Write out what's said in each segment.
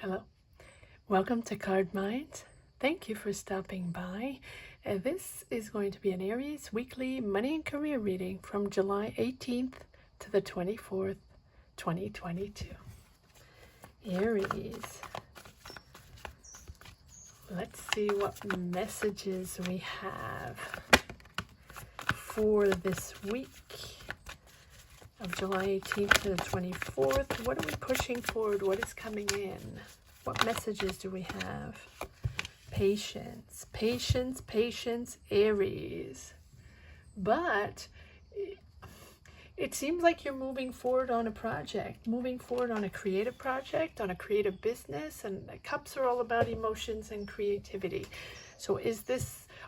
Hello, welcome to Card Minds. Thank you for stopping by. This is going to be an Aries weekly money and career reading from July 18th to the 24th, 2022. Aries. Let's see what messages we have for this week of July 18th to the 24th. What are we pushing forward? What is coming in? What messages do we have? Patience, patience, patience, Aries. But it seems like you're moving forward on a project, moving forward on a creative project, on a creative business, and the cups are all about emotions and creativity. So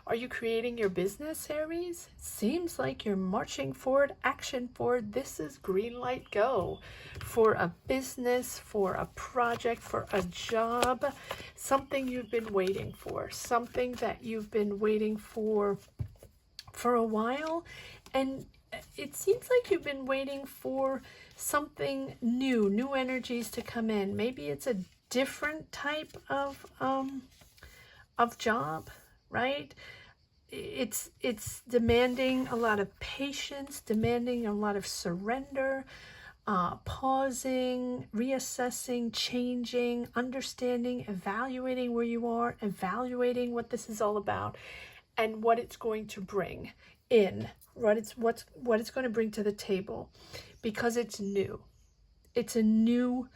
are you creating your business, Aries? Seems like you're marching forward, action forward. This is green light go for a business, for a project, for a job, something you've been waiting for, something that you've been waiting for a while. And it seems like you've been waiting for something new energies to come in. Maybe it's a different type of job, right? It's demanding a lot of patience, demanding a lot of surrender, pausing, reassessing, changing, understanding, evaluating where you are, evaluating what this is all about and what it's going to bring in, what it's going to bring to the table, because it's new. It's a new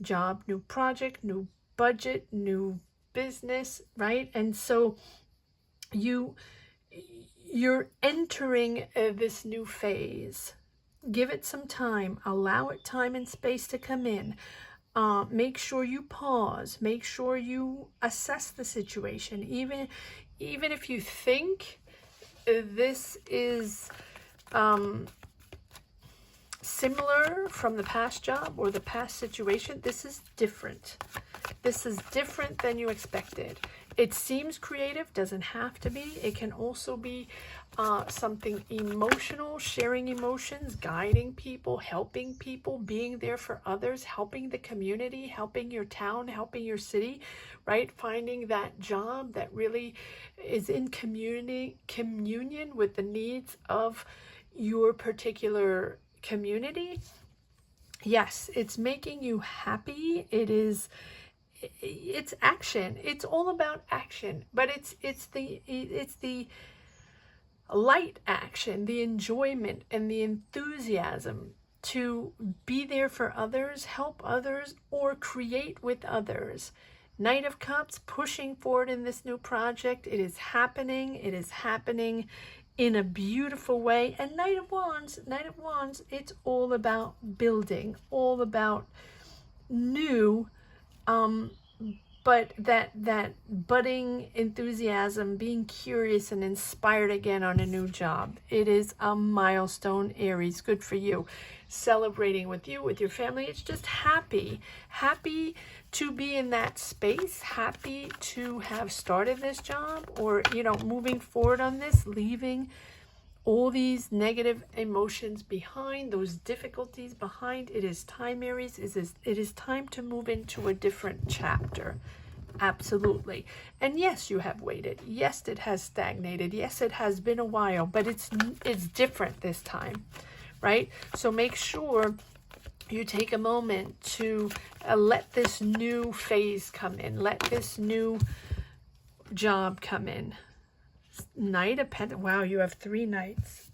job, new project, new budget, new business, right? And so you're entering this new phase. Give it some time. Allow it time and space to come in. Make sure you pause. Make sure you assess the situation. Even if you think this is similar from the past job or the past situation, this is different. This is different than you expected. It seems creative, doesn't have to be. It can also be something emotional, sharing emotions, guiding people, helping people, being there for others, helping the community, helping your town, helping your city, right? Finding that job that really is in communion with the needs of your particular community. Yes, it's making you happy. It's action. It's all about action, but it's the light action, the enjoyment and the enthusiasm to be there for others, help others, or create with others. Knight of Cups, pushing forward in this new project. It is happening. It is happening in a beautiful way. And Knight of Wands, it's all about building, all about new, but that budding enthusiasm, being curious and inspired again on a new job. It is a milestone, Aries. Good for you. Celebrating with you, with your family. It's just happy to be in that space, happy to have started this job, or moving forward on this, leaving all these negative emotions behind, those difficulties behind. It is time, Aries. It is time to move into a different chapter. Absolutely. And yes, you have waited. Yes, it has stagnated. Yes, it has been a while, but it's different this time, right? So make sure you take a moment to let this new phase come in. Let this new job come in. Knight of Pentacles. Wow, you have three knights.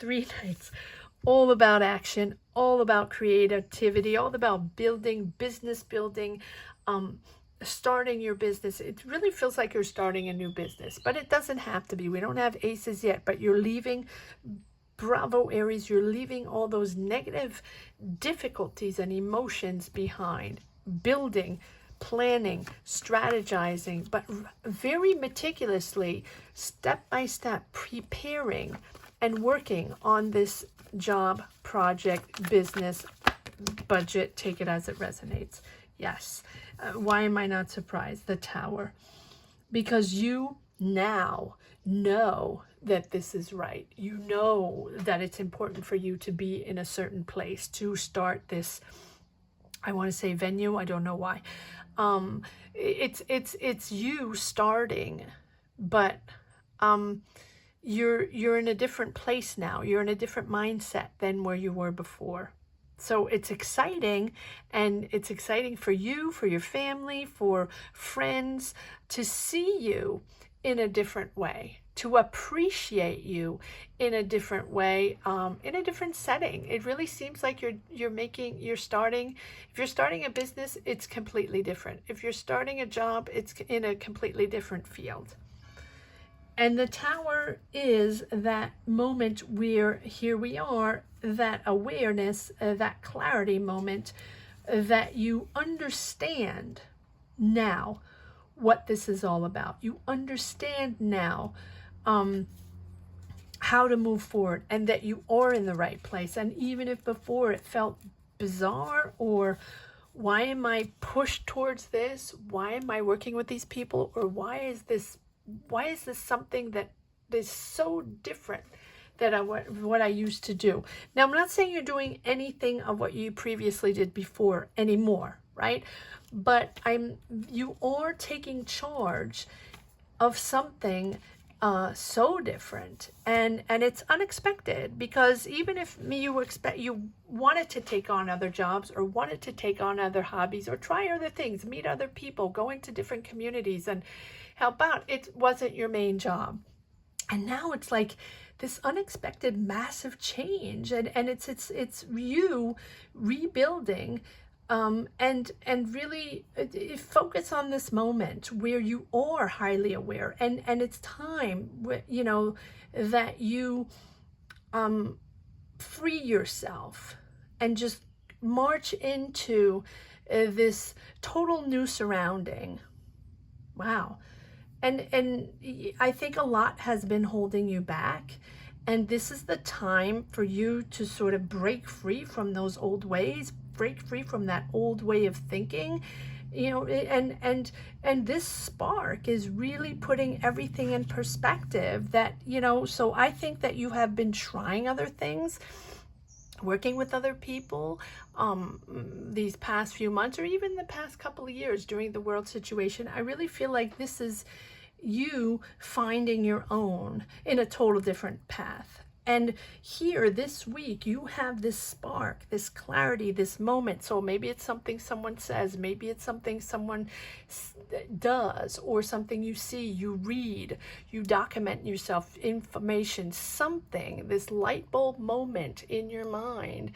All about action, all about creativity, all about building, business building, starting your business. It really feels like you're starting a new business, but it doesn't have to be. We don't have aces yet, but you're leaving. Bravo, Aries. You're leaving all those negative difficulties and emotions behind. Building, planning, strategizing, but very meticulously, step by step, preparing and working on this job, project, business, budget. Take it as it resonates. Yes. Why am I not surprised? The Tower. Because you now know that this is right. You know that it's important for you to be in a certain place to start this I want to say venue. I don't know why. It's you starting, but you're in a different place now. You're in a different mindset than where you were before. So it's exciting, and it's exciting for you, for your family, for friends to see you in a different way, to appreciate you in a different way, in a different setting. It really seems like you're starting, if you're starting a business, it's completely different. If you're starting a job, it's in a completely different field. And the Tower is that moment where here we are, that awareness, that clarity moment, that you understand now what this is all about. You understand now how to move forward, and that you are in the right place. And even if before it felt bizarre, or why am I pushed towards this? Why am I working with these people? Or why is this something that is so different than what I used to do? Now, I'm not saying you're doing anything of what you previously did before anymore, right? But you are taking charge of something so different, and it's unexpected, because even if you wanted to take on other jobs, or wanted to take on other hobbies, or try other things, meet other people, go into different communities and help out, it wasn't your main job. And now it's like this unexpected massive change, and it's you rebuilding, and really focus on this moment where you are highly aware, and it's time, you know, that you free yourself and just march into this total new surrounding. Wow. And I think a lot has been holding you back, and this is the time for you to sort of break free from those old ways, break free from that old way of thinking, you know. And this spark is really putting everything in perspective, that, you know. So I think that you have been trying other things, working with other people, these past few months, or even the past couple of years during the world situation. I really feel like this is you finding your own in a total different path. And here this week, you have this spark, this clarity, this moment. So maybe it's something someone says, maybe it's something someone does, or something you see, you read, you document yourself, information, something, this light bulb moment in your mind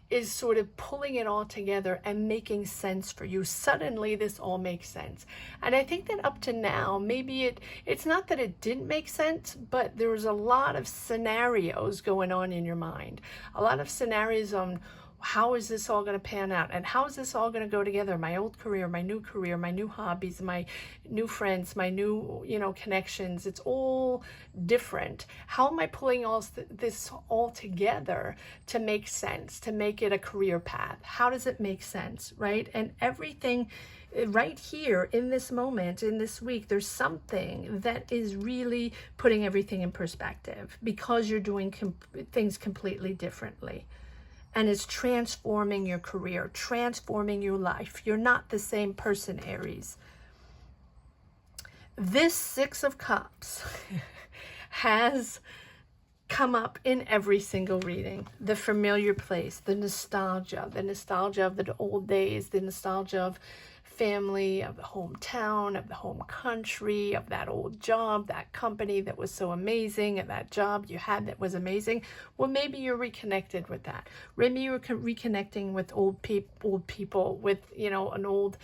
is sort of pulling it all together and making sense for you. Suddenly this all makes sense. And I think that up to now, maybe it's not that it didn't make sense, but there was a lot of scenarios going on in your mind, a lot of scenarios on how is this all going to pan out, and how is this all going to go together? My old career, my new hobbies, my new friends, my new, you know, connections. It's all different. How am I pulling this all together to make sense, to make it a career path? How does it make sense, right? And everything right here in this moment, in this week, there's something that is really putting everything in perspective, because you're doing things completely differently. And it's transforming your career, transforming your life. You're not the same person, Aries. This Six of Cups has come up in every single reading. The familiar place, the nostalgia of the old days, the nostalgia of family, of the hometown, of the home country, of that old job, that company that was so amazing, and that job you had that was amazing. Well, maybe you're reconnected with that. Maybe you're reconnecting with old people, with, you know, an old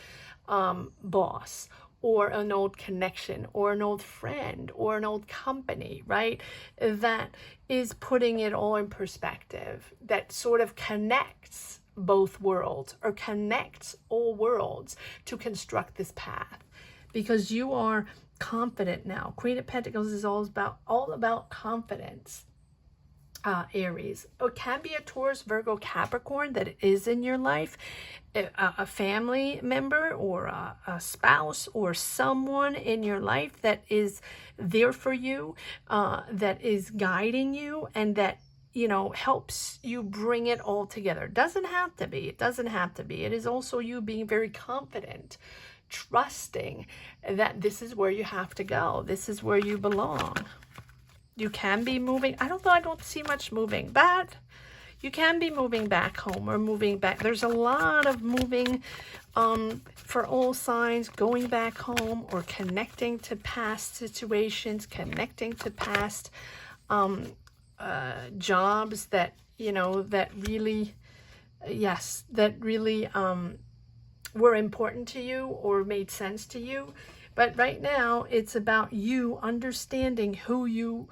boss, or an old connection, or an old friend, or an old company, right? That is putting it all in perspective, that sort of connects both worlds, or connects all worlds to construct this path, because you are confident now. Queen of Pentacles is all about confidence. Aries. It can be a Taurus, Virgo, Capricorn that is in your life, a family member, or a spouse, or someone in your life that is there for you, that is guiding you, and that you know, helps you bring it all together. Doesn't have to be. It doesn't have to be. It is also you being very confident, trusting that this is where you have to go. This is where you belong. You can be moving. I don't see much moving, but you can be moving back home or moving back. There's a lot of moving for all signs, going back home or connecting to past situations, connecting to past jobs that, you know, that really, yes, that really were important to you or made sense to you. But right now it's about you understanding who you,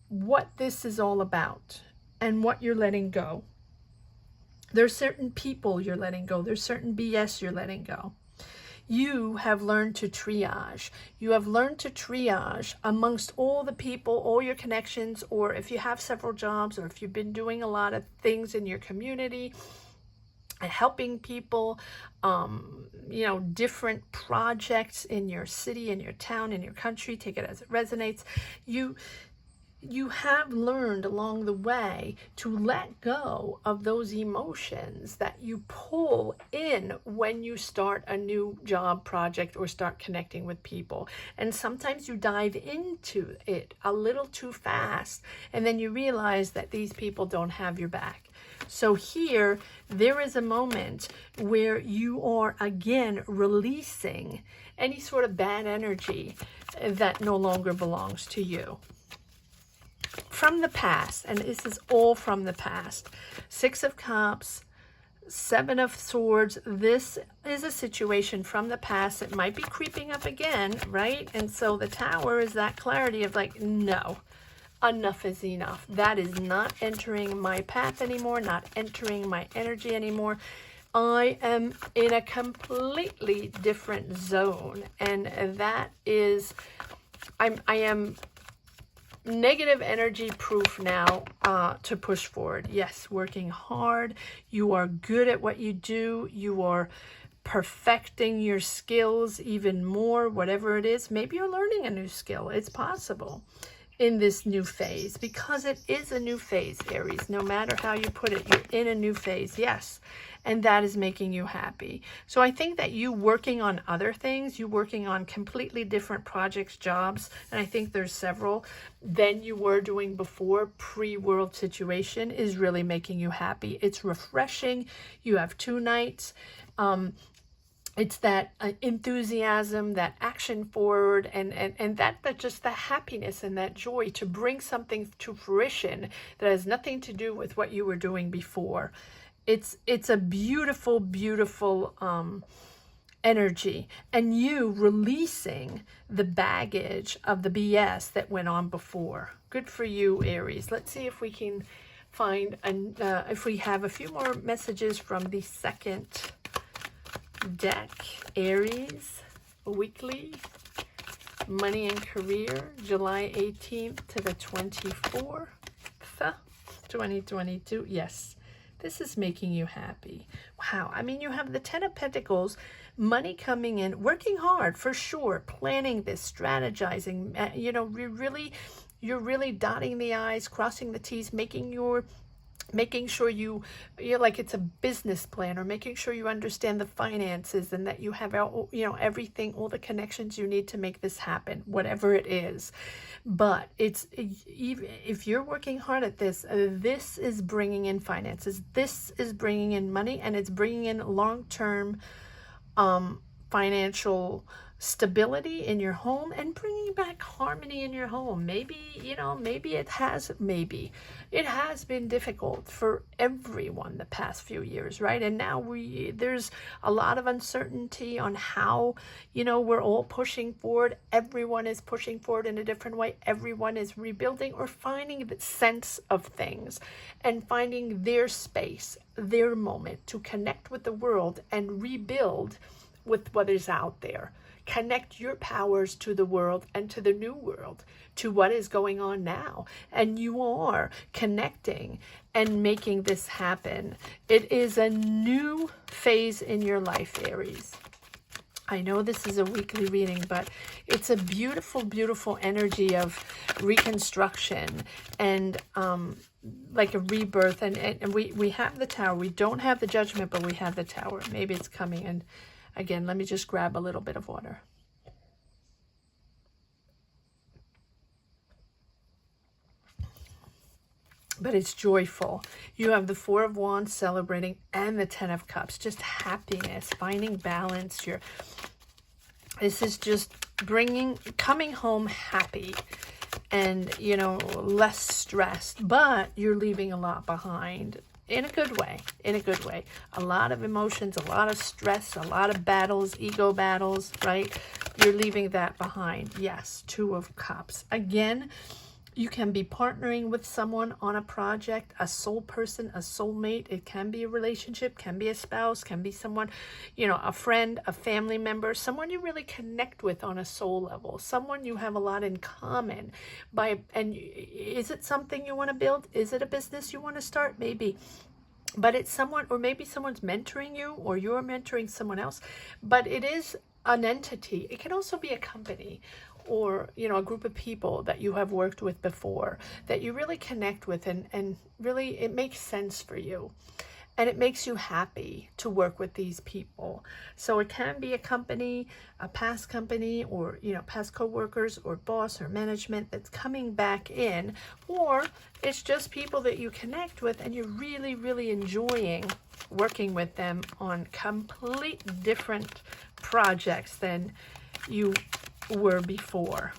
what this is all about and what you're letting go. There's certain people you're letting go. There's certain BS you're letting go. You have learned to triage. You have learned to triage amongst all the people, all your connections, or if you have several jobs, or if you've been doing a lot of things in your community, helping people, you know, different projects in your city, in your town, in your country, take it as it resonates. You have learned along the way to let go of those emotions that you pull in when you start a new job project or start connecting with people. And sometimes you dive into it a little too fast, and then you realize that these people don't have your back. So here, there is a moment where you are again releasing any sort of bad energy that no longer belongs to you. From the past, and this is all from the past. 6 of Cups, 7 of Swords. This is a situation from the past. It might be creeping up again, right? And so the Tower is that clarity of like, no, enough is enough. That is not entering my path anymore, not entering my energy anymore. I am in a completely different zone, and that is, I am negative energy proof now to push forward. Yes, working hard. You are good at what you do. You are perfecting your skills even more, whatever it is. Maybe you're learning a new skill. It's possible in this new phase, because it is a new phase, Aries. No matter how you put it, you're in a new phase. Yes. And that is making you happy. So I think that you working on other things, you working on completely different projects, jobs, and I think there's several, than you were doing before, pre-world situation, is really making you happy. It's refreshing. You have 2 nights. It's that enthusiasm, that action forward, and that just the happiness and that joy to bring something to fruition that has nothing to do with what you were doing before. It's a beautiful, beautiful energy, and you releasing the baggage of the BS that went on before. Good for you, Aries. Let's see if we can find, if we have a few more messages from the second deck. Aries, weekly, money and career, July 18th to the 24th, 2022. Yes. This is making you happy. Wow. I mean, you have the 10 of Pentacles, money coming in, working hard for sure, planning this, strategizing. You know, you're really dotting the I's, crossing the T's, making sure you're like it's a business plan, or making sure you understand the finances and that you have, you know, everything, all the connections you need to make this happen, whatever it is. But it's, even if you're working hard at this, this is bringing in finances, this is bringing in money, and it's bringing in long-term financial stability in your home, and bringing back harmony in your home. Maybe, you know, maybe it has been difficult for everyone the past few years, right? And now there's a lot of uncertainty on how, you know, we're all pushing forward. Everyone is pushing forward in a different way. Everyone is rebuilding or finding the sense of things and finding their space, their moment to connect with the world and rebuild with what is out there. Connect your powers to the world and to the new world, to what is going on now. And you are connecting and making this happen. It is a new phase in your life, Aries. I know this is a weekly reading, but it's a beautiful, beautiful energy of reconstruction and like a rebirth. And we have the Tower. We don't have the Judgment, but we have the Tower. Maybe it's coming. And again, let me just grab a little bit of water. But it's joyful. You have the Four of Wands celebrating and the Ten of Cups. Just happiness, finding balance. This is just coming home happy and, you know, less stressed. But you're leaving a lot behind in a good way, in a good way. A lot of emotions, a lot of stress, a lot of battles, ego battles, right? You're leaving that behind. Yes, Two of Cups. Again, you can be partnering with someone on a project, a soul person, a soulmate. It can be a relationship, can be a spouse, can be someone, you know, a friend, a family member, someone you really connect with on a soul level, someone you have a lot in common. And is it something you want to build? Is it a business you want to start? Maybe. But it's someone, or maybe someone's mentoring you, or you're mentoring someone else. But it is an entity. It can also be a company, or, you know, a group of people that you have worked with before that you really connect with, and really it makes sense for you. And it makes you happy to work with these people. So it can be a company, a past company, or, you know, past co-workers or boss or management that's coming back in, or it's just people that you connect with and you're really, really enjoying working with them on complete different projects than you were before.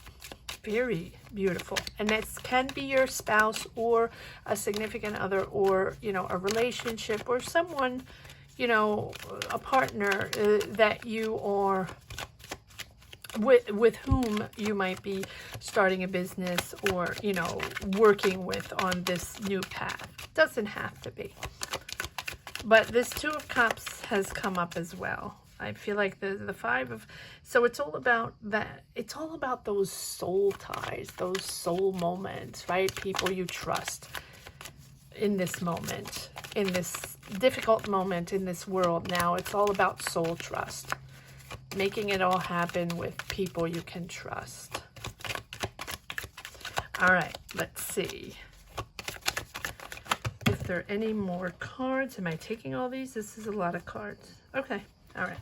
Very beautiful. And this can be your spouse or a significant other, or, you know, a relationship, or someone, you know, a partner that you are with whom you might be starting a business, or, you know, working with on this new path. Doesn't have to be. But this Two of Cups has come up as well. I feel like the Five of, so it's all about that. It's all about those soul ties, those soul moments, right? People you trust in this moment, in this difficult moment in this world now. It's all about soul trust, making it all happen with people you can trust. All right, let's see if there are any more cards. Am I taking all these? This is a lot of cards. Okay, all right.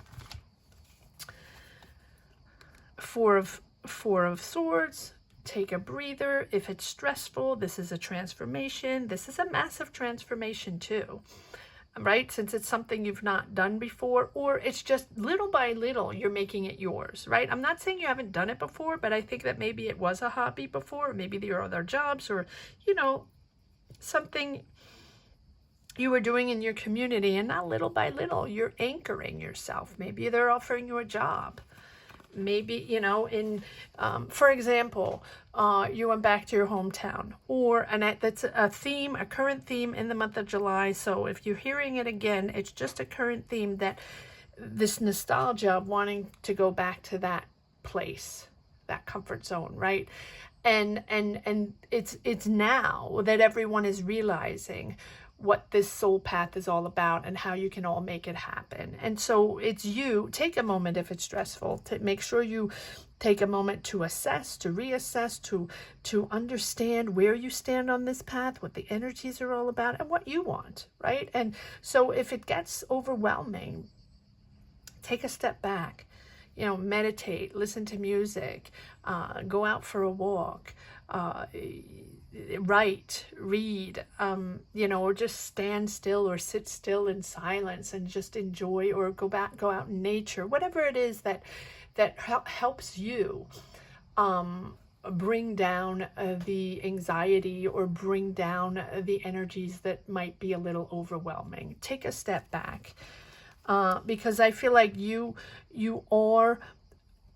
Four of Swords. Take a breather. If it's stressful, this is a transformation. This is a massive transformation too, right? Since it's something you've not done before, or it's just little by little you're making it yours, right? I'm not saying you haven't done it before, but I think that maybe it was a hobby before, or maybe there are other jobs, or, you know, something you were doing in your community, and now little by little you're anchoring yourself. Maybe they're offering you a job. Maybe, you know, for example, you went back to your hometown, and that's a theme, a current theme in the month of July. So if you're hearing it again, it's just a current theme, that this nostalgia of wanting to go back to that place, that comfort zone, right? And it's now that everyone is realizing what this soul path is all about and how you can all make it happen. And so it's you, take a moment if it's stressful, to make sure you take a moment to assess, to reassess, to understand where you stand on this path, what the energies are all about, and what you want, right? And so if it gets overwhelming, take a step back, you know, meditate, listen to music, go out for a walk, write, read, you know, or just stand still or sit still in silence and just enjoy, or go out in nature, whatever it is that helps you bring down the anxiety, or bring down the energies that might be a little overwhelming. Take a step back, because I feel like you are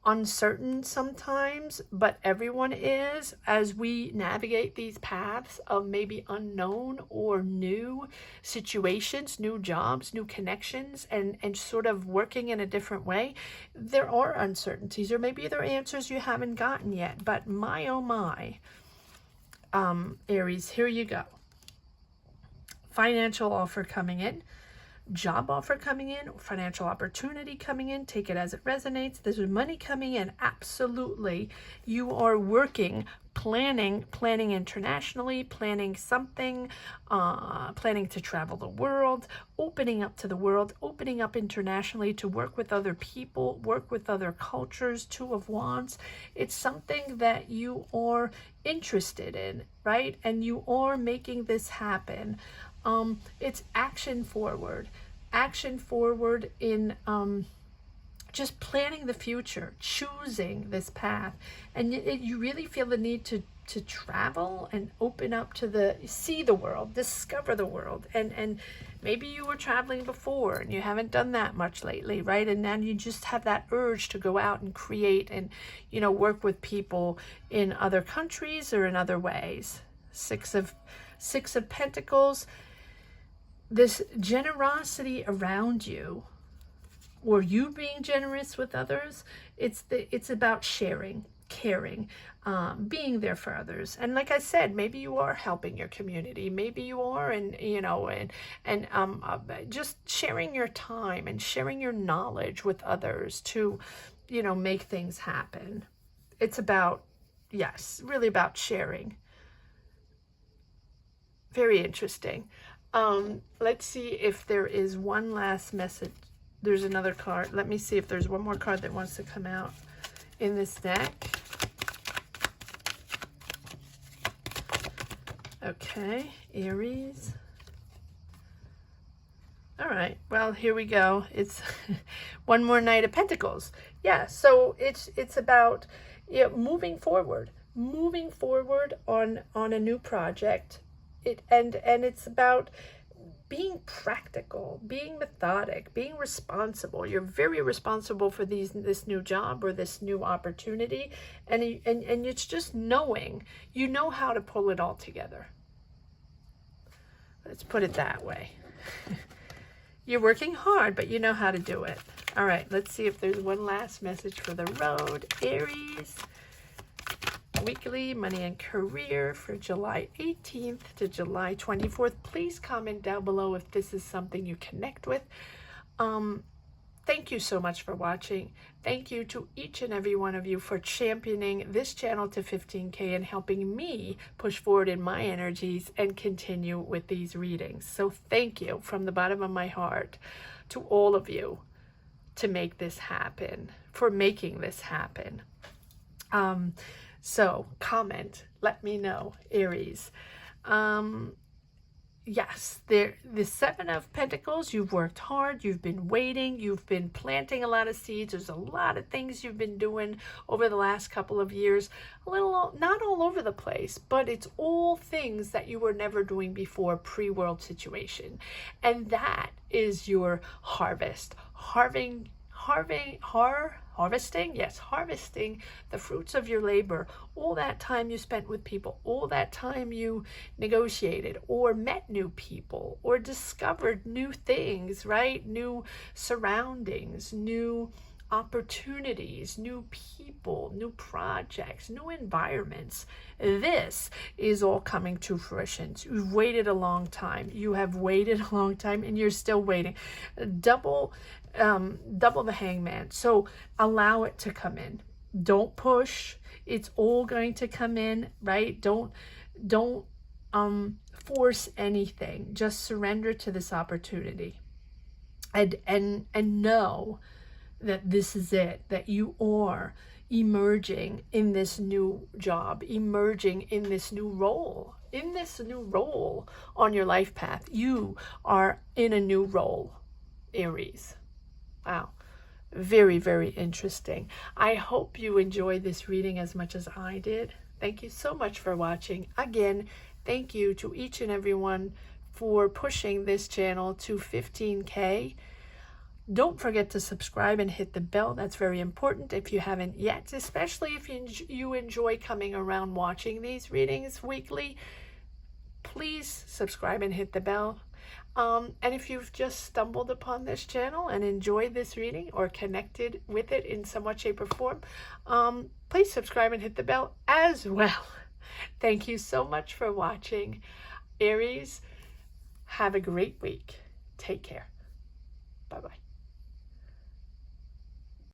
uncertain sometimes, but everyone is, as we navigate these paths of maybe unknown or new situations, new jobs, new connections, and sort of working in a different way. There are uncertainties, or maybe there are answers you haven't gotten yet, but my oh my, Aries, here you go. Financial offer coming in. job offer coming in, financial opportunity coming in. Take it as it resonates. There's money coming in. Absolutely. You are working, planning internationally, planning something, planning to travel the world, opening up to the world, opening up internationally to work with other people, work with other cultures. Two of Wands. It's something that you are interested in, right? And you are making this happen. It's action forward in just planning the future, choosing this path. And you really feel the need to travel and open up to see the world, discover the world. And maybe you were traveling before and you haven't done that much lately, right? And now you just have that urge to go out and create and, work with people in other countries or in other ways. Six of Pentacles, this generosity around you, or you being generous with others. It's about sharing, caring, being there for others. And like I said, maybe you are helping your community, maybe you are, and just sharing your time and sharing your knowledge with others to make things happen. It's about, yes, really about sharing. Very interesting. Let's see if there is one last message. There's another card. Let me see if there's one more card that wants to come out in this deck. Okay, Aries. All right, well, here we go. It's one more Knight of Pentacles. Yeah, so it's about moving forward on a new project. And it's about being practical, being methodic, being responsible. You're very responsible for this new job or this new opportunity, and it's just knowing, how to pull it all together. Let's put it that way. You're working hard, but you know how to do it. All right, let's see if there's one last message for the road. Aries. Weekly money and career for July 18th to July 24th. Please comment down below if this is something you connect with. Thank you so much for watching. Thank you to each and every one of you for championing this channel to 15K and helping me push forward in my energies and continue with these readings. So thank you from the bottom of my heart to all of you to make this happen, for making this happen. So comment, let me know, Aries. Yes, the Seven of Pentacles, you've worked hard, you've been waiting, you've been planting a lot of seeds. There's a lot of things you've been doing over the last couple of years. Not all over the place, but it's all things that you were never doing before, pre-world situation. And that is your harvest. Harvesting the fruits of your labor, all that time you spent with people, all that time you negotiated or met new people or discovered new things, right? New surroundings, new opportunities, new people, new projects, new environments. This is all coming to fruition. You've waited a long time. You have waited a long time and you're still waiting. Double the Hangman. So allow it to come in. Don't push. It's all going to come in, right? Don't force anything. Just surrender to this opportunity. And know that this is it, that you are emerging in this new job, emerging in this new role, on your life path. You are in a new role, Aries. Wow. Very, very interesting. I hope you enjoyed this reading as much as I did. Thank you so much for watching. Again, thank you to each and everyone for pushing this channel to 15K. Don't forget to subscribe and hit the bell. That's very important if you haven't yet, especially if you enjoy coming around watching these readings weekly. Please subscribe and hit the bell. And if you've just stumbled upon this channel and enjoyed this reading or connected with it in some way, shape, or form, please subscribe and hit the bell as well. Thank you so much for watching. Aries, have a great week. Take care. Bye-bye.